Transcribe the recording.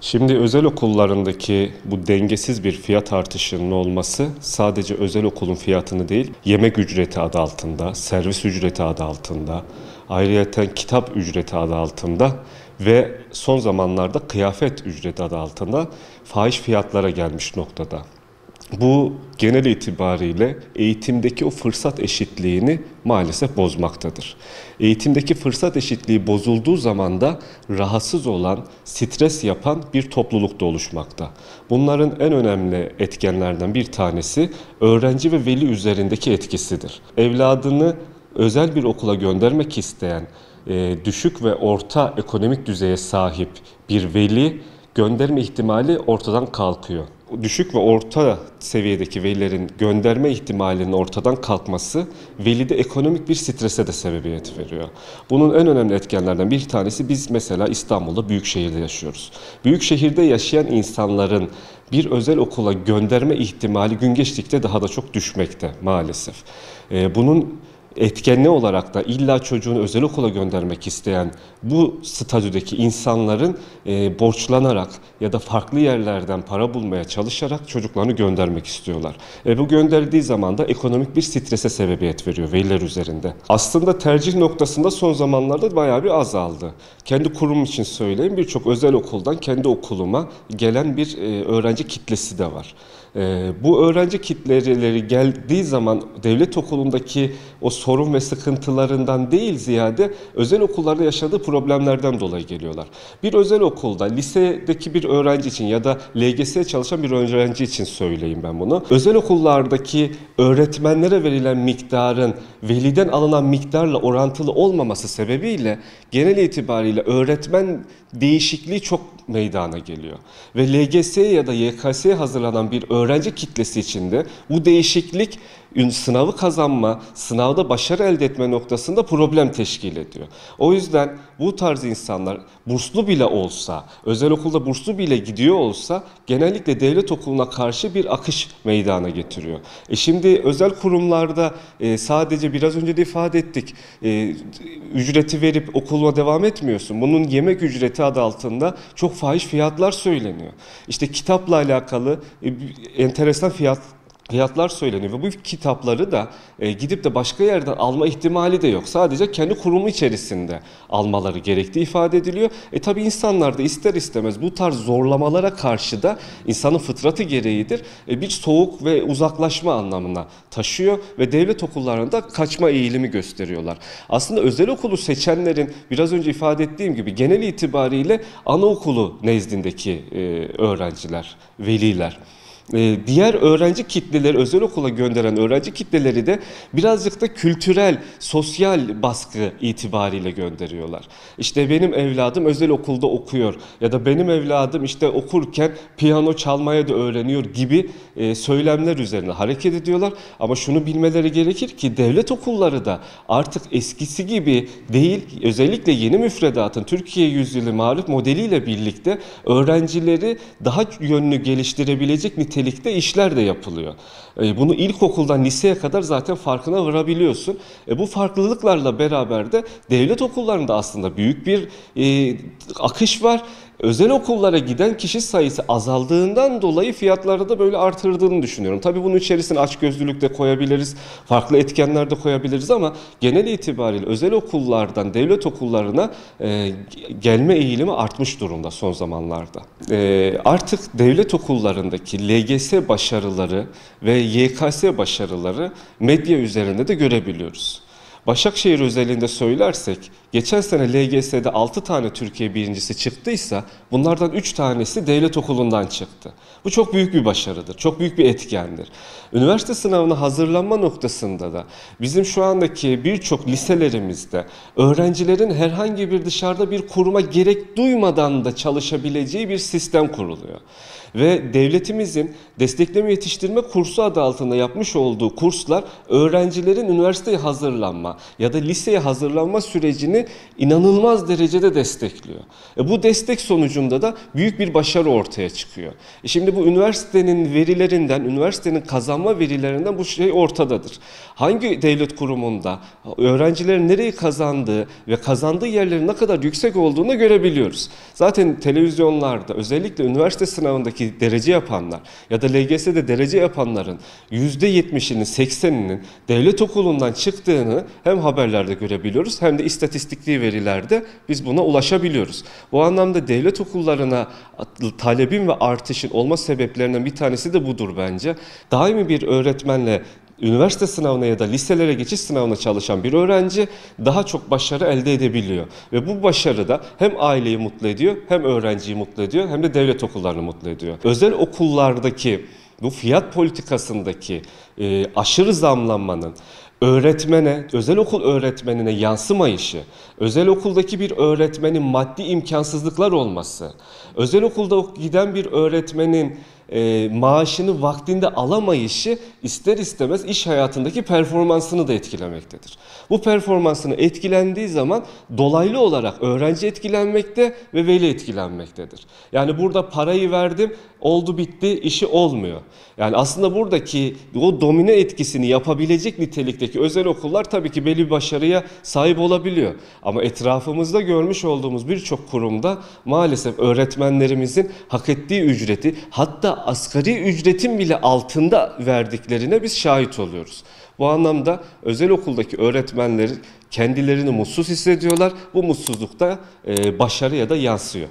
Şimdi özel okullarındaki bu dengesiz bir fiyat artışının olması sadece özel okulun fiyatını değil, yemek ücreti adı altında, servis ücreti adı altında, ayrıyeten kitap ücreti adı altında ve son zamanlarda kıyafet ücreti adı altında fahiş fiyatlara gelmiş noktada. Bu genel itibariyle eğitimdeki o fırsat eşitliğini maalesef bozmaktadır. Eğitimdeki fırsat eşitliği bozulduğu zaman da rahatsız olan, stres yapan bir topluluk da oluşmakta. Bunların en önemli etkenlerden bir tanesi öğrenci ve veli üzerindeki etkisidir. Evladını özel bir okula göndermek isteyen, düşük ve orta ekonomik düzeye sahip bir veli gönderme ihtimali ortadan kalkıyor. Düşük ve orta seviyedeki velilerin gönderme ihtimalinin ortadan kalkması velide ekonomik bir strese de sebebiyet veriyor. Bunun en önemli etkenlerden bir tanesi biz mesela İstanbul'da büyük şehirde yaşıyoruz. Büyük şehirde yaşayan insanların bir özel okula gönderme ihtimali gün geçtikçe daha da çok düşmekte maalesef. Bunun etkenli olarak da illa çocuğunu özel okula göndermek isteyen bu statüdeki insanların borçlanarak ya da farklı yerlerden para bulmaya çalışarak çocuklarını göndermek istiyorlar. Bu gönderdiği zaman da ekonomik bir strese sebebiyet veriyor veliler üzerinde. Aslında tercih noktasında son zamanlarda bayağı bir azaldı. Kendi kurum için söyleyeyim, birçok özel okuldan kendi okuluma gelen bir öğrenci kitlesi de var. Bu öğrenci kitleleri geldiği zaman devlet okulundaki o sorun ve sıkıntılarından değil ziyade özel okullarda yaşadığı problemlerden dolayı geliyorlar. Bir özel okulda lisedeki bir öğrenci için ya da LGS'ye çalışan bir öğrenci için söyleyeyim ben bunu. Özel okullardaki öğretmenlere verilen miktarın veliden alınan miktarla orantılı olmaması sebebiyle genel itibariyle öğretmen değişikliği çok meydana geliyor. Ve LGS'ye ya da YKS'ye hazırlanan bir öğrenci kitlesi içinde bu değişiklik sınavı kazanma, sınavda başarı elde etme noktasında problem teşkil ediyor. O yüzden bu tarz insanlar burslu bile olsa, özel okulda burslu bile gidiyor olsa genellikle devlet okuluna karşı bir akış meydana getiriyor. Şimdi özel kurumlarda sadece biraz önce de ifade ettik, ücreti verip okuluna devam etmiyorsun. Bunun yemek ücreti adı altında çok fahiş fiyatlar söyleniyor. İşte kitapla alakalı enteresan fiyatlar söyleniyor ve bu kitapları da gidip de başka yerden alma ihtimali de yok. Sadece kendi kurumu içerisinde almaları gerektiği ifade ediliyor. Tabi insanlar da ister istemez bu tarz zorlamalara karşı da insanın fıtratı gereğidir. Bir soğuk ve uzaklaşma anlamına taşıyor ve devlet okullarında kaçma eğilimi gösteriyorlar. Aslında özel okulu seçenlerin biraz önce ifade ettiğim gibi genel itibariyle anaokulu nezdindeki öğrenciler, veliler. Diğer öğrenci kitleleri, özel okula gönderen öğrenci kitleleri de birazcık da kültürel, sosyal baskı itibariyle gönderiyorlar. İşte benim evladım özel okulda okuyor ya da benim evladım işte okurken piyano çalmaya da öğreniyor gibi söylemler üzerine hareket ediyorlar. Ama şunu bilmeleri gerekir ki devlet okulları da artık eskisi gibi değil, özellikle yeni müfredatın Türkiye Yüzyılı Marif modeliyle birlikte öğrencileri daha yönlü geliştirebilecek nitelikte işler de yapılıyor. Bunu ilkokuldan liseye kadar zaten farkına varabiliyorsun. Bu farklılıklarla beraber de devlet okullarında aslında büyük bir akış var. Özel okullara giden kişi sayısı azaldığından dolayı fiyatları da böyle artırdığını düşünüyorum. Tabii bunun içerisine açgözlülük de koyabiliriz, farklı etkenler de koyabiliriz ama genel itibariyle özel okullardan devlet okullarına gelme eğilimi artmış durumda son zamanlarda. Artık devlet okullarındaki LGS başarıları ve YKS başarıları medya üzerinde de görebiliyoruz. Başakşehir özelinde söylersek, geçen sene LGS'de 6 tane Türkiye birincisi çıktıysa bunlardan 3 tanesi devlet okulundan çıktı. Bu çok büyük bir başarıdır, çok büyük bir etkendir. Üniversite sınavına hazırlanma noktasında da bizim şu andaki birçok liselerimizde öğrencilerin herhangi bir dışarıda bir kuruma gerek duymadan da çalışabileceği bir sistem kuruluyor. Ve devletimizin destekleme yetiştirme kursu adı altında yapmış olduğu kurslar öğrencilerin üniversiteye hazırlanma, hazırlanma ya da liseye hazırlanma sürecini inanılmaz derecede destekliyor. Bu destek sonucunda da büyük bir başarı ortaya çıkıyor. Şimdi bu üniversitenin verilerinden, üniversitenin kazanma verilerinden bu şey ortadadır. Hangi devlet kurumunda öğrencilerin nereyi kazandığı ve kazandığı yerlerin ne kadar yüksek olduğunu görebiliyoruz. Zaten televizyonlarda özellikle üniversite sınavındaki derece yapanlar ya da LGS'de derece yapanların %70'inin 80'inin devlet okulundan çıktığını hem haberlerde görebiliyoruz hem de istatistikli verilerde biz buna ulaşabiliyoruz. Bu anlamda devlet okullarına talebin ve artışın olma sebeplerinden bir tanesi de budur bence. Daimi bir öğretmenle üniversite sınavına ya da liselere geçiş sınavına çalışan bir öğrenci daha çok başarı elde edebiliyor. Ve bu başarı da hem aileyi mutlu ediyor, hem öğrenciyi mutlu ediyor, hem de devlet okullarını mutlu ediyor. Özel okullardaki bu fiyat politikasındaki aşırı zamlanmanın öğretmene, özel okul öğretmenine yansımayışı, özel okuldaki bir öğretmenin maddi imkansızlıklar olması, özel okulda giden bir öğretmenin maaşını vaktinde alamayışı ister istemez iş hayatındaki performansını da etkilemektedir. Bu performansını etkilendiği zaman dolaylı olarak öğrenci etkilenmekte ve veli etkilenmektedir. Yani burada parayı verdim, oldu bitti, işi olmuyor. Yani aslında buradaki o domine etkisini yapabilecek nitelikteki özel okullar tabii ki belli bir başarıya sahip olabiliyor. Ama etrafımızda görmüş olduğumuz birçok kurumda maalesef öğretmenlerimizin hak ettiği ücreti, hatta asgari ücretin bile altında verdiklerine biz şahit oluyoruz. Bu anlamda özel okuldaki öğretmenler kendilerini mutsuz hissediyorlar. Bu mutsuzluk da başarıya da yansıyor.